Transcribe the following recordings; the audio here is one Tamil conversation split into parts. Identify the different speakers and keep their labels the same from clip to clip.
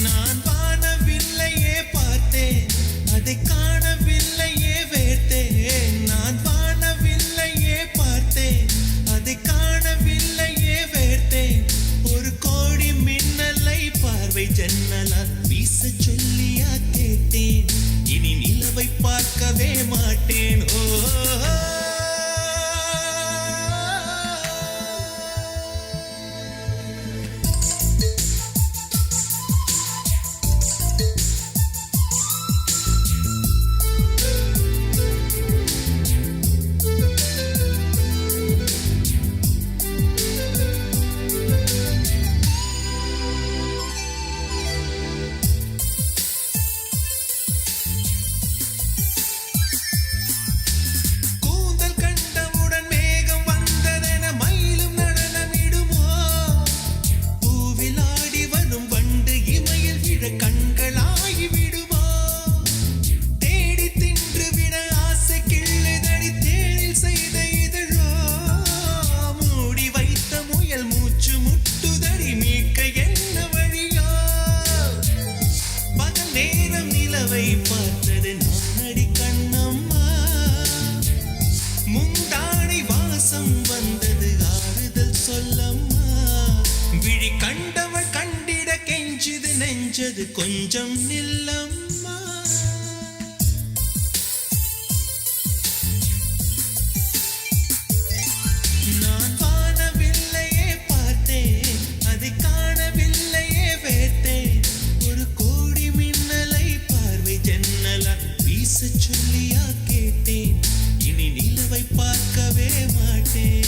Speaker 1: நான் வானவில்லையே பார்த்தேன், அதை காணவில்லையே வேர்த்தேன். நான் வானவில்லையே பார்த்தேன், அதை காணவில்லையே வேர்த்தேன். ஒரு கோடி மின்னலை பார்வை ஜன்னலால் வீச சொல்லியா கேட்டேன். இனி நிலவை பார்க்கவே மாட்டேன். ஓ பார்த்தது நானடி கண்ணம்மா, முந்தானை வாசம் வந்தது ஆறுதல் சொல்லம்மா. விழி கண்டவள் கண்டிட கெஞ்சுது நெஞ்சது கொஞ்சம் நில்லம்மா. நான் வானவில்லையே பார்த்தேன், அதை காணவில்லையே வேர்த்தேன். ஒரு கோடி மின்னலை ஜன்னலா வீச சொல்லியா கேட்டேன். இனி நிலவை பார்க்கவே மாட்டேன்.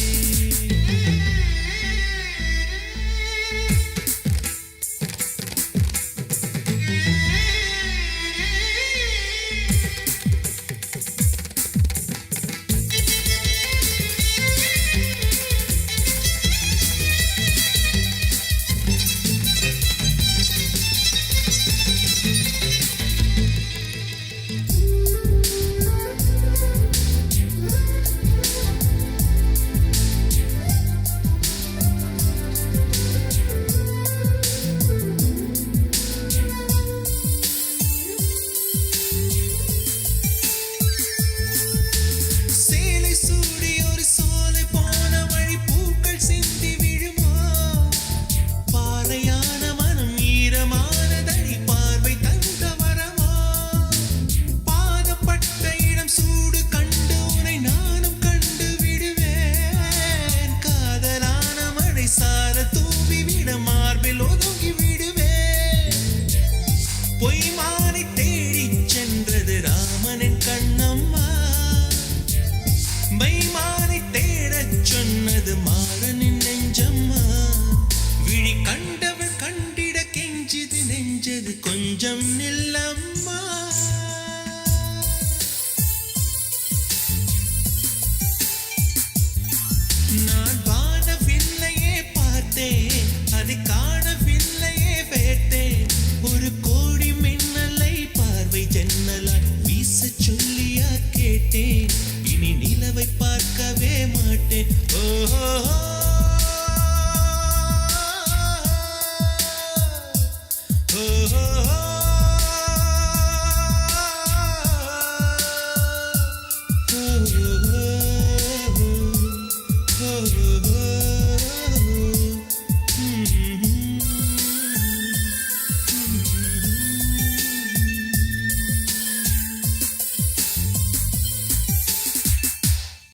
Speaker 1: பொய்மானை தேடி சென்றது ராமனின் கண்ணம்மா, மைமானை தேடச் சொன்னது மாறனின் நெஞ்சம்மா. விழி கண்டவள் கண்டிட கெஞ்சுது நெஞ்சது கொஞ்சம் நில்லம்மா. நான் வானவில்லையே பார்த்தேன், அதை காணவில்லையே வேர்த்தேன். ஒரு கோடி மின்னலை பார்வை ஜன்னலால் வீச சொல்லியா கேட்டேன். இனி நிலவை பார்க்கவே மாட்டேன். ஓ